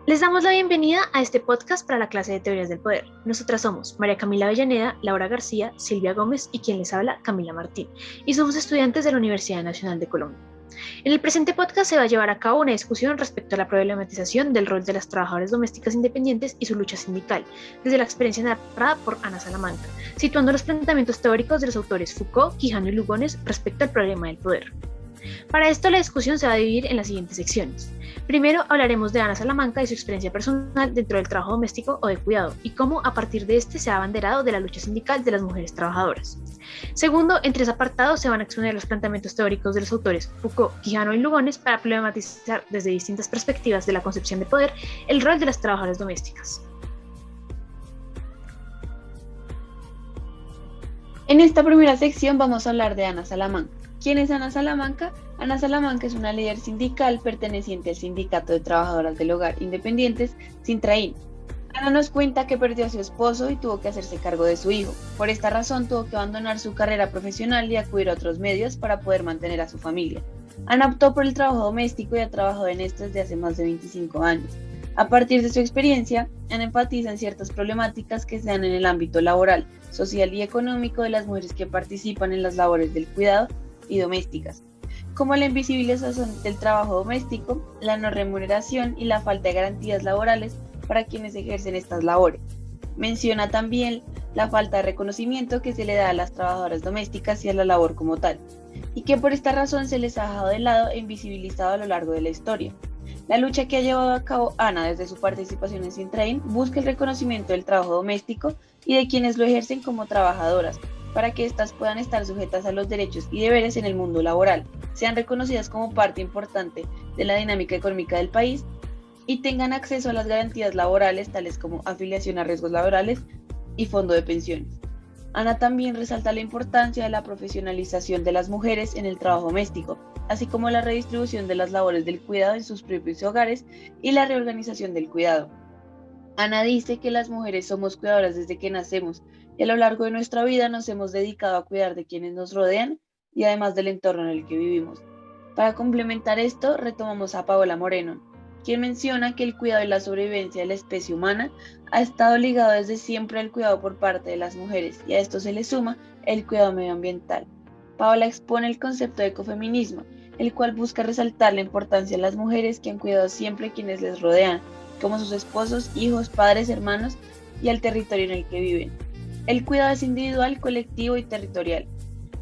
Les damos la bienvenida a este podcast para la clase de Teorías del Poder. Nosotras somos María Camila Avellaneda, Laura García, Silvia Gómez y quien les habla, Camila Martín, y somos estudiantes de la Universidad Nacional de Colombia. En el presente podcast se va a llevar a cabo una discusión respecto a la problematización del rol de las trabajadoras domésticas independientes y su lucha sindical, desde la experiencia narrada por Ana Salamanca, situando los planteamientos teóricos de los autores Foucault, Quijano y Lugones respecto al problema del poder. Para esto la discusión se va a dividir en las siguientes secciones. Primero hablaremos de Ana Salamanca y su experiencia personal dentro del trabajo doméstico o de cuidado y cómo a partir de este se ha abanderado de la lucha sindical de las mujeres trabajadoras. Segundo, en 3 apartados se van a exponer los planteamientos teóricos de los autores Foucault, Quijano y Lugones para problematizar desde distintas perspectivas de la concepción de poder el rol de las trabajadoras domésticas. En esta primera sección vamos a hablar de Ana Salamanca. ¿Quién es Ana Salamanca? Ana Salamanca es una líder sindical perteneciente al Sindicato de Trabajadoras del Hogar Independientes, Sintraín. Ana nos cuenta que perdió a su esposo y tuvo que hacerse cargo de su hijo. Por esta razón tuvo que abandonar su carrera profesional y acudir a otros medios para poder mantener a su familia. Ana optó por el trabajo doméstico y ha trabajado en esto desde hace más de 25 años. A partir de su experiencia, Ana enfatiza en ciertas problemáticas que se dan en el ámbito laboral, social y económico de las mujeres que participan en las labores del cuidado y domésticas, como la invisibilización del trabajo doméstico, la no remuneración y la falta de garantías laborales para quienes ejercen estas labores. Menciona también la falta de reconocimiento que se le da a las trabajadoras domésticas y a la labor como tal, y que por esta razón se les ha dejado de lado e invisibilizado a lo largo de la historia. La lucha que ha llevado a cabo Ana desde su participación en Sintraín busca el reconocimiento del trabajo doméstico y de quienes lo ejercen como trabajadoras, para que éstas puedan estar sujetas a los derechos y deberes en el mundo laboral, sean reconocidas como parte importante de la dinámica económica del país y tengan acceso a las garantías laborales tales como afiliación a riesgos laborales y fondo de pensiones. Ana también resalta la importancia de la profesionalización de las mujeres en el trabajo doméstico, así como la redistribución de las labores del cuidado en sus propios hogares y la reorganización del cuidado. Ana dice que las mujeres somos cuidadoras desde que nacemos y a lo largo de nuestra vida nos hemos dedicado a cuidar de quienes nos rodean y además del entorno en el que vivimos. Para complementar esto, retomamos a Paola Moreno, quien menciona que el cuidado y la sobrevivencia de la especie humana ha estado ligado desde siempre al cuidado por parte de las mujeres y a esto se le suma el cuidado medioambiental. Paola expone el concepto de ecofeminismo, el cual busca resaltar la importancia de las mujeres que han cuidado siempre quienes les rodean, como sus esposos, hijos, padres, hermanos y al territorio en el que viven. El cuidado es individual, colectivo y territorial.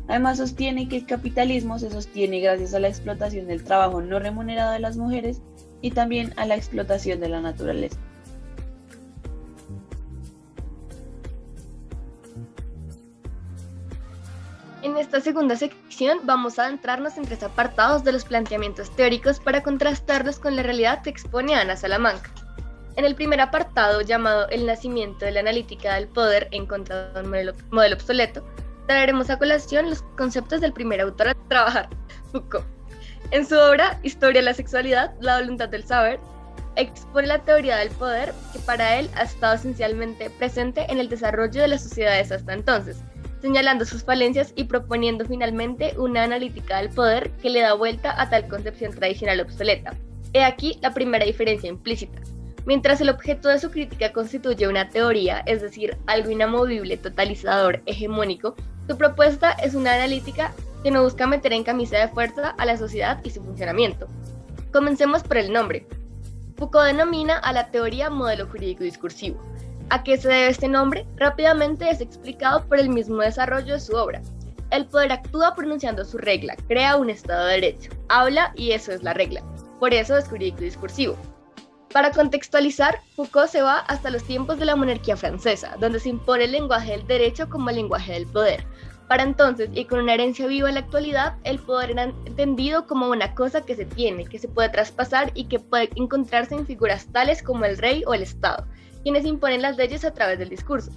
Además sostiene que el capitalismo se sostiene gracias a la explotación del trabajo no remunerado de las mujeres y también a la explotación de la naturaleza. En esta segunda sección vamos a adentrarnos en 3 apartados de los planteamientos teóricos para contrastarlos con la realidad que expone Ana Salamanca. En el primer apartado, llamado El nacimiento de la analítica del poder en contra de un modelo obsoleto, traeremos a colación los conceptos del primer autor a trabajar, Foucault. En su obra Historia de la sexualidad, la voluntad del saber, expone la teoría del poder que para él ha estado esencialmente presente en el desarrollo de las sociedades hasta entonces, señalando sus falencias y proponiendo finalmente una analítica del poder que le da vuelta a tal concepción tradicional obsoleta. He aquí la primera diferencia implícita. Mientras el objeto de su crítica constituye una teoría, es decir, algo inamovible, totalizador, hegemónico, su propuesta es una analítica que no busca meter en camisa de fuerza a la sociedad y su funcionamiento. Comencemos por el nombre. Foucault denomina a la teoría modelo jurídico discursivo. ¿A qué se debe este nombre? Rápidamente es explicado por el mismo desarrollo de su obra. El poder actúa pronunciando su regla, crea un estado de derecho, habla y eso es la regla. Por eso es jurídico discursivo. Para contextualizar, Foucault se va hasta los tiempos de la monarquía francesa, donde se impone el lenguaje del derecho como el lenguaje del poder. Para entonces, y con una herencia viva en la actualidad, el poder era entendido como una cosa que se tiene, que se puede traspasar y que puede encontrarse en figuras tales como el rey o el Estado, quienes imponen las leyes a través del discurso.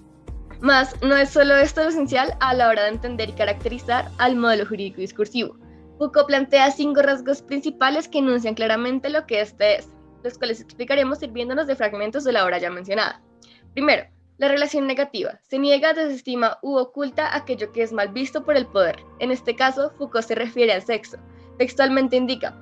Mas, no es solo esto lo esencial a la hora de entender y caracterizar al modelo jurídico discursivo. Foucault plantea 5 rasgos principales que enuncian claramente lo que este es, los cuales explicaremos sirviéndonos de fragmentos de la obra ya mencionada. Primero, la relación negativa. Se niega, desestima u oculta aquello que es mal visto por el poder. En este caso, Foucault se refiere al sexo. Textualmente indica: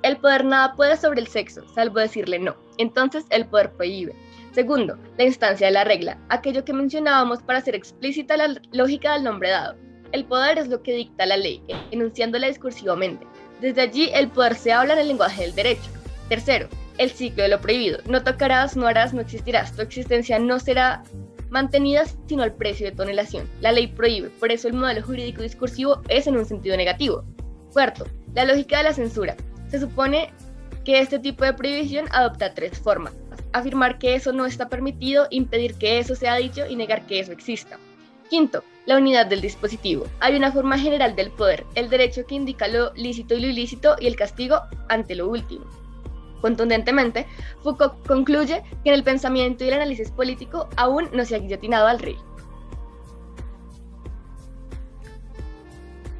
El poder nada puede sobre el sexo, salvo decirle no. Entonces el poder prohíbe. Segundo, la instancia de la regla, aquello que mencionábamos para hacer explícita la lógica del nombre dado. El poder es lo que dicta la ley, enunciándola discursivamente. Desde allí el poder se habla en el lenguaje del derecho. Tercero, el ciclo de lo prohibido. No tocarás, no harás, no existirás. Tu existencia no será mantenida sino al precio de tu anhelación. La ley prohíbe, por eso el modelo jurídico discursivo es en un sentido negativo. Cuarto, la lógica de la censura. Se supone que este tipo de prohibición adopta tres formas: afirmar que eso no está permitido, impedir que eso sea dicho y negar que eso exista. Quinto, la unidad del dispositivo. Hay una forma general del poder, el derecho que indica lo lícito y lo ilícito y el castigo ante lo último. Contundentemente, Foucault concluye que en el pensamiento y el análisis político aún no se ha guillotinado al rey.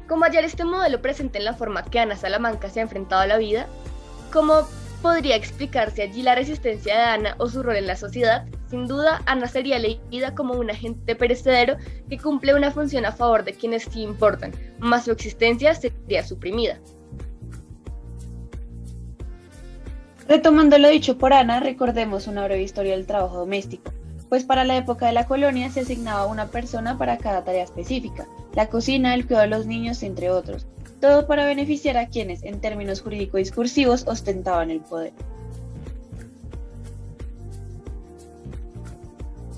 ¿Cómo hallar este modelo presente en la forma que Ana Salamanca se ha enfrentado a la vida? ¿Cómo podría explicarse allí la resistencia de Ana o su rol en la sociedad? Sin duda, Ana sería leída como un agente perecedero que cumple una función a favor de quienes sí importan, mas su existencia sería suprimida. Retomando lo dicho por Ana, recordemos una breve historia del trabajo doméstico, pues para la época de la colonia se asignaba una persona para cada tarea específica: la cocina, el cuidado de los niños, entre otros, todo para beneficiar a quienes, en términos jurídico-discursivos, ostentaban el poder.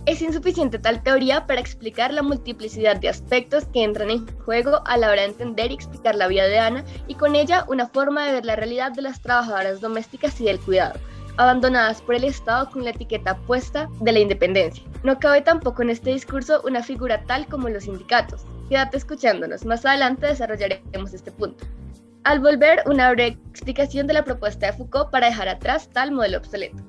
Es insuficiente tal teoría para explicar la multiplicidad de aspectos que entran en juego a la hora de entender y explicar la vida de Ana, y con ella una forma de ver la realidad de las trabajadoras domésticas y del cuidado, abandonadas por el Estado con la etiqueta puesta de la independencia. No cabe tampoco en este discurso una figura tal como los sindicatos. Quédate escuchándonos, más adelante desarrollaremos este punto. Al volver, una breve explicación de la propuesta de Foucault para dejar atrás tal modelo obsoleto.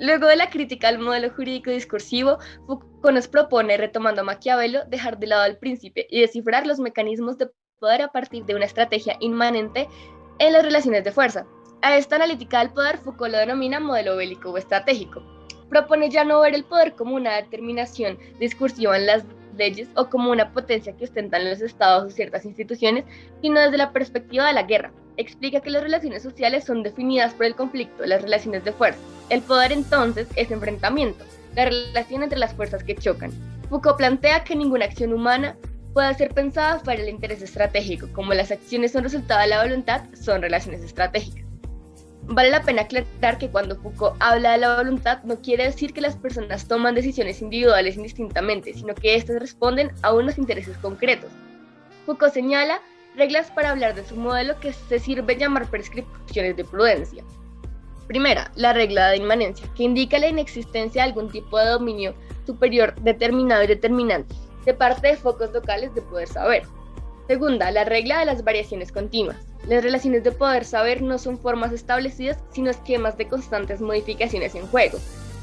Luego de la crítica al modelo jurídico discursivo, Foucault nos propone, retomando a Maquiavelo, dejar de lado al príncipe y descifrar los mecanismos de poder a partir de una estrategia inmanente en las relaciones de fuerza. A esta analítica del poder, Foucault lo denomina modelo bélico o estratégico. Propone ya no ver el poder como una determinación discursiva en las leyes o como una potencia que ostentan los estados o ciertas instituciones, sino desde la perspectiva de la guerra. Explica que las relaciones sociales son definidas por el conflicto, las relaciones de fuerza. El poder entonces es enfrentamiento, la relación entre las fuerzas que chocan. Foucault plantea que ninguna acción humana puede ser pensada fuera del interés estratégico, como las acciones son resultado de la voluntad, son relaciones estratégicas. Vale la pena aclarar que cuando Foucault habla de la voluntad no quiere decir que las personas toman decisiones individuales indistintamente, sino que éstas responden a unos intereses concretos. Foucault señala reglas para hablar de su modelo que se sirve llamar prescripciones de prudencia. Primera, la regla de inmanencia, que indica la inexistencia de algún tipo de dominio superior determinado y determinante, de parte de focos locales de poder saber. Segunda, la regla de las variaciones continuas. Las relaciones de poder saber no son formas establecidas, sino esquemas de constantes modificaciones en juego.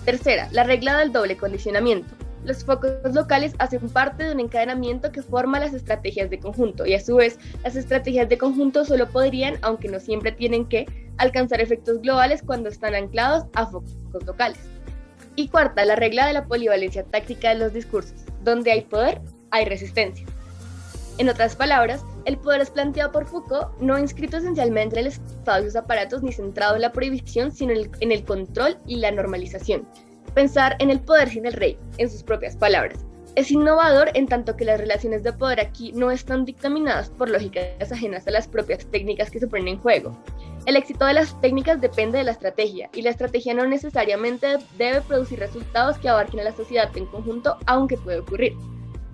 Tercera, la regla del doble condicionamiento. Los focos locales hacen parte de un encadenamiento que forma las estrategias de conjunto, y a su vez, las estrategias de conjunto solo podrían, aunque no siempre tienen que, alcanzar efectos globales cuando están anclados a focos locales. Y cuarta, la regla de la polivalencia táctica de los discursos. Donde hay poder, hay resistencia. En otras palabras, el poder es planteado por Foucault no inscrito esencialmente en el Estado y sus aparatos ni centrado en la prohibición, sino en el control y la normalización. Pensar en el poder sin el rey, en sus propias palabras. Es innovador en tanto que las relaciones de poder aquí no están dictaminadas por lógicas ajenas a las propias técnicas que se ponen en juego. El éxito de las técnicas depende de la estrategia, y la estrategia no necesariamente debe producir resultados que abarquen a la sociedad en conjunto, aunque puede ocurrir.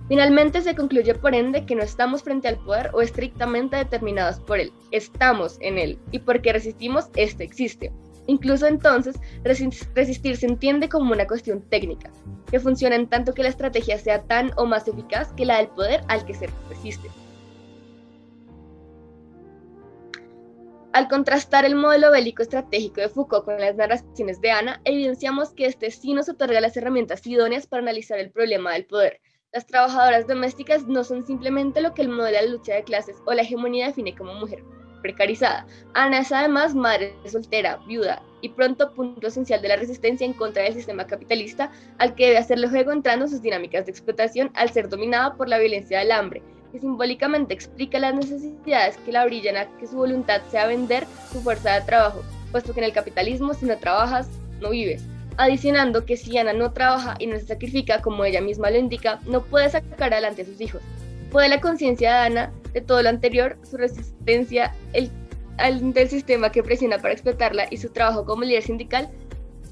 Finalmente se concluye por ende que no estamos frente al poder o estrictamente determinados por él, estamos en él, y porque resistimos, este existe. Incluso entonces, resistir se entiende como una cuestión técnica, que funciona en tanto que la estrategia sea tan o más eficaz que la del poder al que se resiste. Al contrastar el modelo bélico estratégico de Foucault con las narraciones de Ana, evidenciamos que este sí nos otorga las herramientas idóneas para analizar el problema del poder. Las trabajadoras domésticas no son simplemente lo que el modelo de la lucha de clases o la hegemonía define como mujer. precarizada. Ana es además madre soltera, viuda y pronto punto esencial de la resistencia en contra del sistema capitalista al que debe hacerle juego entrando en sus dinámicas de explotación al ser dominada por la violencia del hambre, que simbólicamente explica las necesidades que la orillan a que su voluntad sea vender su fuerza de trabajo, puesto que en el capitalismo si no trabajas, no vives. Adicionando que si Ana no trabaja y no se sacrifica, como ella misma lo indica, no puede sacar adelante a sus hijos. Puede la conciencia de Ana de todo lo anterior, su resistencia del sistema que presiona para explotarla y su trabajo como líder sindical,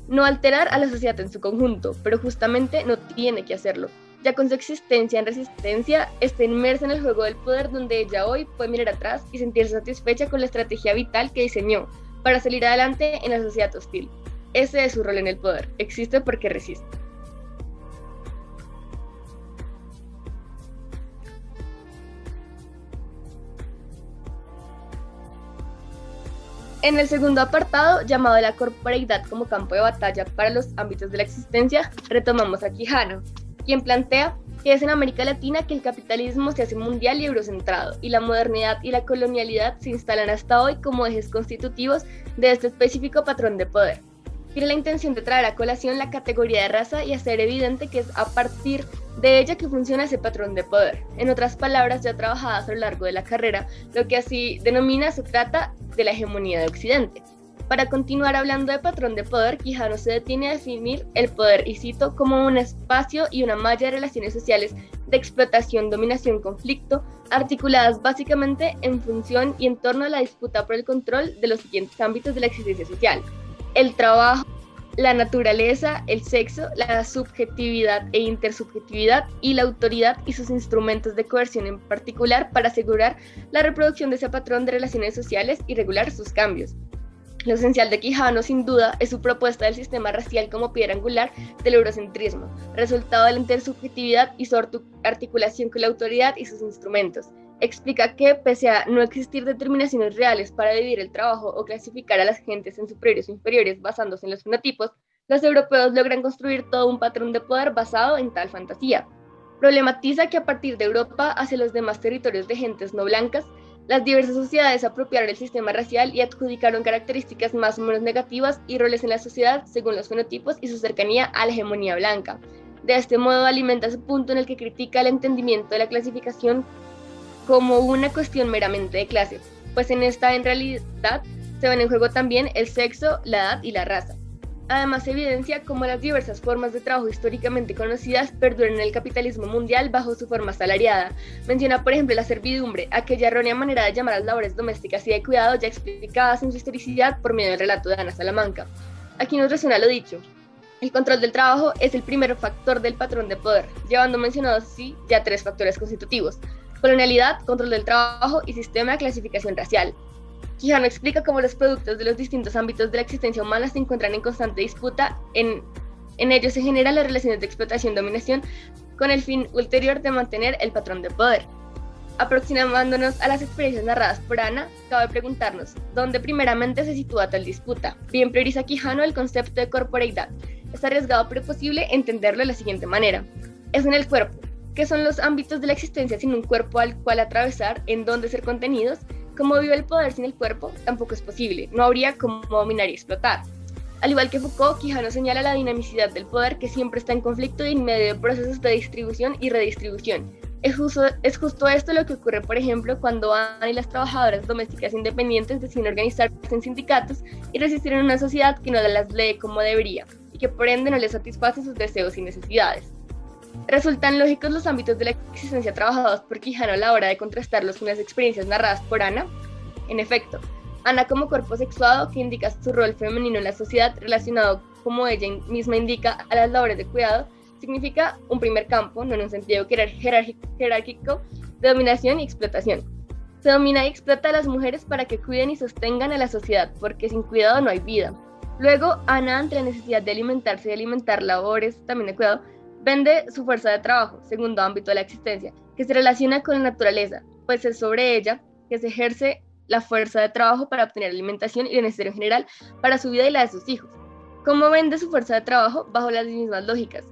no alterar a la sociedad en su conjunto, pero justamente no tiene que hacerlo. Ya con su existencia en resistencia, está inmersa en el juego del poder donde ella hoy puede mirar atrás y sentirse satisfecha con la estrategia vital que diseñó para salir adelante en la sociedad hostil. Ese es su rol en el poder, existe porque resiste. En el segundo apartado, llamado la corporeidad como campo de batalla para los ámbitos de la existencia, retomamos a Quijano, quien plantea que es en América Latina que el capitalismo se hace mundial y eurocentrado, y la modernidad y la colonialidad se instalan hasta hoy como ejes constitutivos de este específico patrón de poder. Tiene la intención de traer a colación la categoría de raza y hacer evidente que es a partir de ella que funciona ese patrón de poder. En otras palabras, ya trabajadas a lo largo de la carrera, lo que así denomina se trata de la hegemonía de Occidente. Para continuar hablando de patrón de poder, Quijano se detiene a definir el poder, y cito, como un espacio y una malla de relaciones sociales de explotación, dominación, conflicto, articuladas básicamente en función y en torno a la disputa por el control de los siguientes ámbitos de la existencia social: el trabajo, la naturaleza, el sexo, la subjetividad e intersubjetividad y la autoridad y sus instrumentos de coerción en particular para asegurar la reproducción de ese patrón de relaciones sociales y regular sus cambios. Lo esencial de Quijano, sin duda, es su propuesta del sistema racial como piedra angular del eurocentrismo, resultado de la intersubjetividad y su articulación con la autoridad y sus instrumentos. Explica que, pese a no existir determinaciones reales para dividir el trabajo o clasificar a las gentes en superiores o inferiores basándose en los fenotipos, los europeos logran construir todo un patrón de poder basado en tal fantasía. Problematiza que a partir de Europa hacia los demás territorios de gentes no blancas, las diversas sociedades apropiaron el sistema racial y adjudicaron características más o menos negativas y roles en la sociedad según los fenotipos y su cercanía a la hegemonía blanca. De este modo alimenta su punto en el que critica el entendimiento de la clasificación como una cuestión meramente de clase, pues en esta en realidad se ven en juego también el sexo, la edad y la raza. Además evidencia cómo las diversas formas de trabajo históricamente conocidas perduran en el capitalismo mundial bajo su forma asalariada. Menciona por ejemplo la servidumbre, aquella errónea manera de llamar a las labores domésticas y de cuidado ya explicadas en su historicidad por medio del relato de Ana Salamanca. Aquí nos resuena lo dicho: el control del trabajo es el primer factor del patrón de poder, llevando mencionados así ya tres factores constitutivos: colonialidad, control del trabajo y sistema de clasificación racial. Quijano explica cómo los productos de los distintos ámbitos de la existencia humana se encuentran en constante disputa. En ellos se generan las relaciones de explotación-dominación con el fin ulterior de mantener el patrón de poder. Aproximándonos a las experiencias narradas por Ana, cabe preguntarnos ¿dónde primeramente se sitúa tal disputa? Bien prioriza Quijano el concepto de corporeidad. Es arriesgado pero posible entenderlo de la siguiente manera: es en el cuerpo. ¿Qué son los ámbitos de la existencia sin un cuerpo al cual atravesar, en donde ser contenidos? Como vive el poder sin el cuerpo, tampoco es posible, no habría cómo dominar y explotar. Al igual que Foucault, Quijano señala la dinamicidad del poder que siempre está en conflicto y en medio de procesos de distribución y redistribución. Es justo esto lo que ocurre, por ejemplo, cuando Ana y las trabajadoras domésticas independientes deciden organizarse en sindicatos y resistir en una sociedad que no las lee como debería y que por ende no les satisface sus deseos y necesidades. Resultan lógicos los ámbitos de la existencia trabajados por Quijano a la hora de contrastarlos con las experiencias narradas por Ana. En efecto, Ana como cuerpo sexuado que indica su rol femenino en la sociedad relacionado, como ella misma indica, a las labores de cuidado, significa un primer campo, no en un sentido jerárquico, de dominación y explotación. Se domina y explota a las mujeres para que cuiden y sostengan a la sociedad, porque sin cuidado no hay vida. Luego, Ana, ante la necesidad de alimentarse y alimentar labores también de cuidado, vende su fuerza de trabajo, segundo ámbito de la existencia, que se relaciona con la naturaleza, pues es sobre ella que se ejerce la fuerza de trabajo para obtener alimentación y lo necesario en general para su vida y la de sus hijos. ¿Cómo vende su fuerza de trabajo? Bajo las mismas lógicas.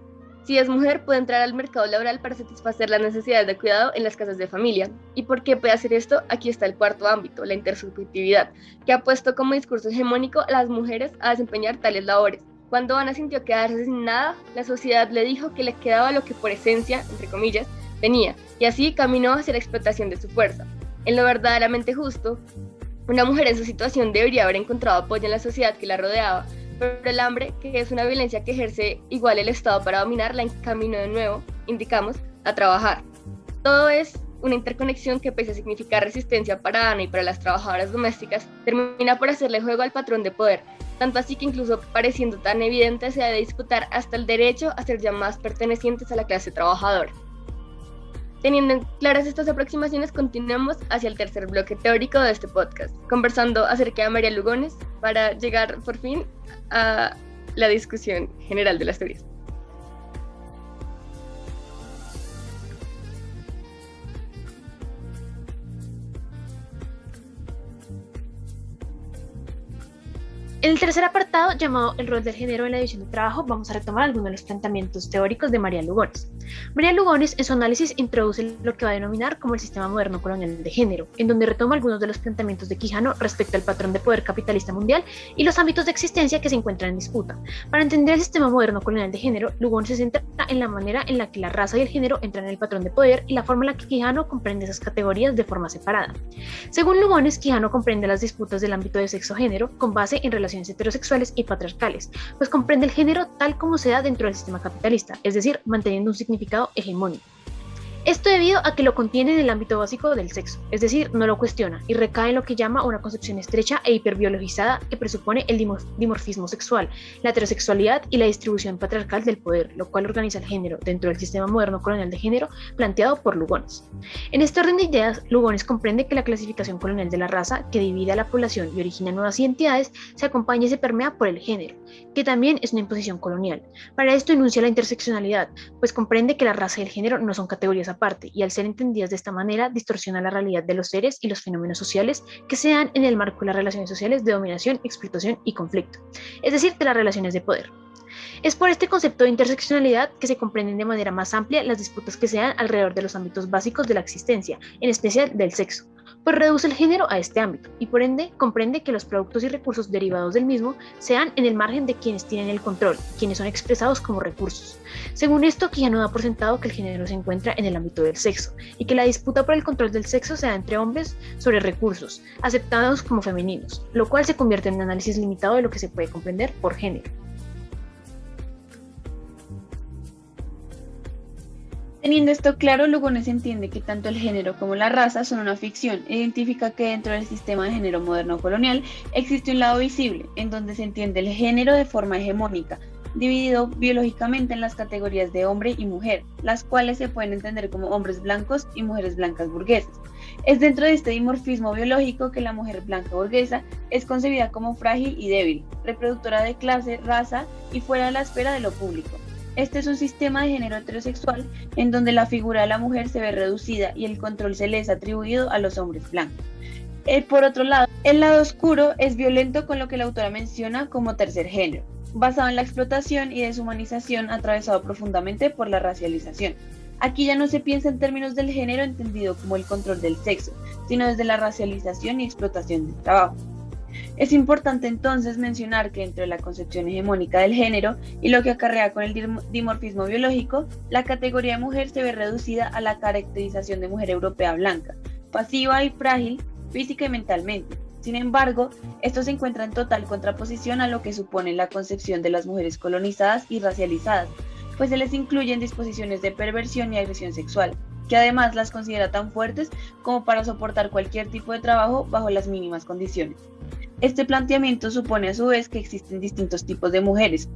Si es mujer, puede entrar al mercado laboral para satisfacer las necesidades de cuidado en las casas de familia. ¿Y por qué puede hacer esto? Aquí está el cuarto ámbito, la intersubjetividad, que ha puesto como discurso hegemónico a las mujeres a desempeñar tales labores. Cuando Ana sintió quedarse sin nada, la sociedad le dijo que le quedaba lo que por esencia, entre comillas, tenía, y así caminó hacia la explotación de su fuerza. En lo verdaderamente justo, una mujer en su situación debería haber encontrado apoyo en la sociedad que la rodeaba, pero el hambre, que es una violencia que ejerce igual el Estado para dominar, la encaminó de nuevo, indicamos, a trabajar. Todo es una interconexión que, pese a significar resistencia para Ana y para las trabajadoras domésticas, termina por hacerle juego al patrón de poder, tanto así que incluso pareciendo tan evidente se ha de disputar hasta el derecho a ser llamadas pertenecientes a la clase trabajadora. Teniendo claras estas aproximaciones, continuamos hacia el tercer bloque teórico de este podcast, conversando acerca de María Lugones para llegar por fin a la discusión general de las teorías. En el tercer apartado, llamado El rol del género en la división de trabajo, vamos a retomar algunos de los planteamientos teóricos de María Lugones. María Lugones, en su análisis, introduce lo que va a denominar como el sistema moderno colonial de género, en donde retoma algunos de los planteamientos de Quijano respecto al patrón de poder capitalista mundial y los ámbitos de existencia que se encuentran en disputa. Para entender el sistema moderno colonial de género, Lugones se centra en la manera en la que la raza y el género entran en el patrón de poder y la forma en la que Quijano comprende esas categorías de forma separada. Según Lugones, Quijano comprende las disputas del ámbito de sexo-género con base en relaciones heterosexuales y patriarcales, pues comprende el género tal como se da dentro del sistema capitalista, es decir, manteniendo un significado hegemónico. Esto debido a que lo contiene en el ámbito básico del sexo, es decir, no lo cuestiona y recae en lo que llama una concepción estrecha e hiperbiologizada que presupone el dimorfismo sexual, la heterosexualidad y la distribución patriarcal del poder, lo cual organiza el género dentro del sistema moderno colonial de género planteado por Lugones. En este orden de ideas, Lugones comprende que la clasificación colonial de la raza, que divide a la población y origina nuevas identidades, se acompaña y se permea por el género, que también es una imposición colonial. Para esto enuncia la interseccionalidad, pues comprende que la raza y el género no son categorías aparte, y al ser entendidas de esta manera, distorsiona la realidad de los seres y los fenómenos sociales que se dan en el marco de las relaciones sociales de dominación, explotación y conflicto, es decir, de las relaciones de poder. Es por este concepto de interseccionalidad que se comprenden de manera más amplia las disputas que se dan alrededor de los ámbitos básicos de la existencia, en especial del sexo, pues reduce el género a este ámbito y por ende comprende que los productos y recursos derivados del mismo se dan en el margen de quienes tienen el control, quienes son expresados como recursos. Según esto, Quijano da por sentado que el género se encuentra en el ámbito del sexo y que la disputa por el control del sexo se da entre hombres sobre recursos, aceptados como femeninos, lo cual se convierte en un análisis limitado de lo que se puede comprender por género. Teniendo esto claro, Lugones entiende que tanto el género como la raza son una ficción e identifica que dentro del sistema de género moderno colonial existe un lado visible, en donde se entiende el género de forma hegemónica, dividido biológicamente en las categorías de hombre y mujer, las cuales se pueden entender como hombres blancos y mujeres blancas burguesas. Es dentro de este dimorfismo biológico que la mujer blanca burguesa es concebida como frágil y débil, reproductora de clase, raza y fuera de la esfera de lo público. Este es un sistema de género heterosexual en donde la figura de la mujer se ve reducida y el control se le es atribuido a los hombres blancos. Por otro lado, el lado oscuro es violento con lo que la autora menciona como tercer género, basado en la explotación y deshumanización atravesado profundamente por la racialización. Aquí ya no se piensa en términos del género entendido como el control del sexo, sino desde la racialización y explotación del trabajo. Es importante entonces mencionar que dentro de la concepción hegemónica del género y lo que acarrea con el dimorfismo biológico, la categoría de mujer se ve reducida a la caracterización de mujer europea blanca, pasiva y frágil física y mentalmente. Sin embargo, esto se encuentra en total contraposición a lo que supone la concepción de las mujeres colonizadas y racializadas, pues se les incluyen disposiciones de perversión y agresión sexual, que además las considera tan fuertes como para soportar cualquier tipo de trabajo bajo las mínimas condiciones. Este planteamiento supone a su vez que existen distintos tipos de mujeres,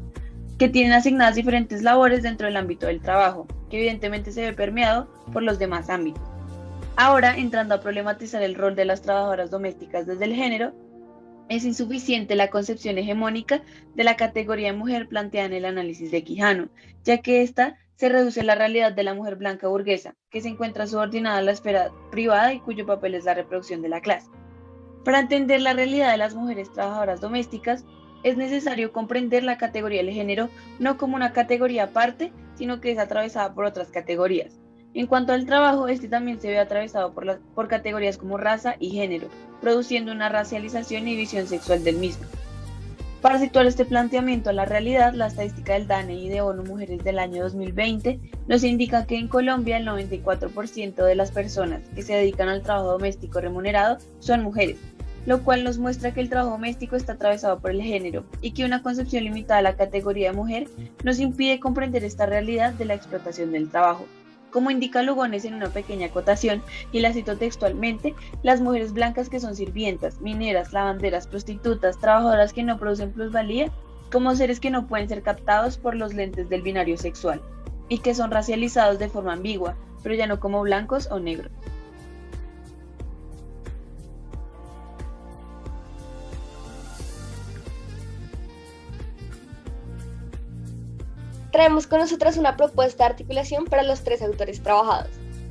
que tienen asignadas diferentes labores dentro del ámbito del trabajo, que evidentemente se ve permeado por los demás ámbitos. Ahora, entrando a problematizar el rol de las trabajadoras domésticas desde el género, es insuficiente la concepción hegemónica de la categoría de mujer planteada en el análisis de Quijano, ya que ésta se reduce a la realidad de la mujer blanca burguesa, que se encuentra subordinada a la esfera privada y cuyo papel es la reproducción de la clase. Para entender la realidad de las mujeres trabajadoras domésticas, es necesario comprender la categoría del género no como una categoría aparte, sino que es atravesada por otras categorías. En cuanto al trabajo, este también se ve atravesado por categorías como raza y género, produciendo una racialización y división sexual del mismo. Para situar este planteamiento a la realidad, la estadística del DANE y de ONU Mujeres del año 2020 nos indica que en Colombia el 94% de las personas que se dedican al trabajo doméstico remunerado son mujeres, lo cual nos muestra que el trabajo doméstico está atravesado por el género y que una concepción limitada a la categoría de mujer nos impide comprender esta realidad de la explotación del trabajo. Como indica Lugones en una pequeña acotación, y la cito textualmente, las mujeres blancas que son sirvientas, mineras, lavanderas, prostitutas, trabajadoras que no producen plusvalía, como seres que no pueden ser captados por los lentes del binario sexual, y que son racializados de forma ambigua, pero ya no como blancos o negros. Traemos con nosotras una propuesta de articulación para los tres autores trabajados.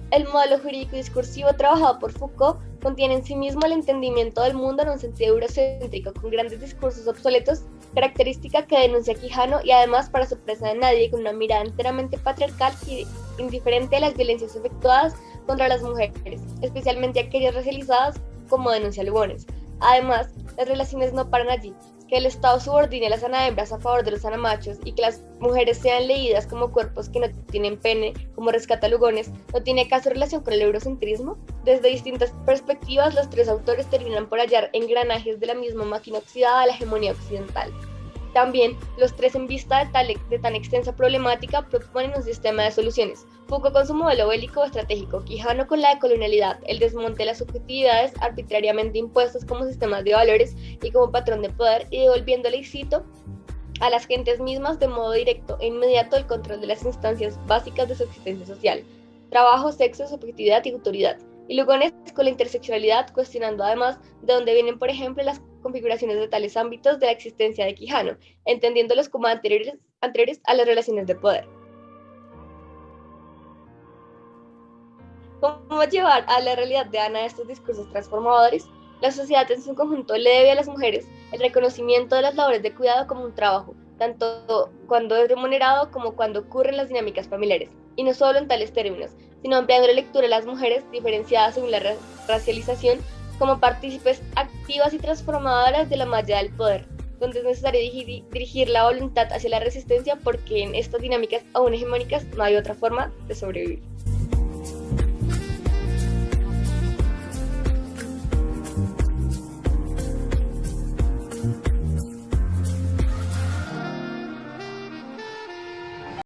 El modelo jurídico discursivo trabajado por Foucault contiene en sí mismo el entendimiento del mundo en un sentido eurocéntrico, con grandes discursos obsoletos, característica que denuncia Quijano, y además para sorpresa de nadie, con una mirada enteramente patriarcal y indiferente a las violencias efectuadas contra las mujeres, especialmente aquellas racializadas, como denuncia Lugones. Además, las relaciones no paran allí. Que el Estado subordine a las anahembras a favor de los anamachos y que las mujeres sean leídas como cuerpos que no tienen pene, como rescata Lugones, ¿no tiene acaso relación con el eurocentrismo? Desde distintas perspectivas, los tres autores terminan por hallar engranajes de la misma máquina oxidada a la hegemonía occidental. También, los tres, en vista de tan extensa problemática, proponen un sistema de soluciones. Foucault con su modelo bélico o estratégico, Quijano con la decolonialidad, el desmonte de las subjetividades arbitrariamente impuestas como sistemas de valores y como patrón de poder, y devolviéndole, y cito, a las gentes mismas de modo directo e inmediato el control de las instancias básicas de su existencia social: trabajo, sexo, subjetividad y autoridad. Y Lugones con la interseccionalidad, cuestionando además de dónde vienen, por ejemplo, las configuraciones de tales ámbitos de la existencia de Quijano, entendiéndolos como anteriores a las relaciones de poder. ¿Cómo llevar a la realidad de Ana estos discursos transformadores? La sociedad en su conjunto le debe a las mujeres el reconocimiento de las labores de cuidado como un trabajo, tanto cuando es remunerado como cuando ocurren las dinámicas familiares, y no solo en tales términos, sino ampliando la lectura a las mujeres diferenciadas según la racialización como partícipes activas y transformadoras de la malla del poder, donde es necesario dirigir la voluntad hacia la resistencia, porque en estas dinámicas aún hegemónicas no hay otra forma de sobrevivir.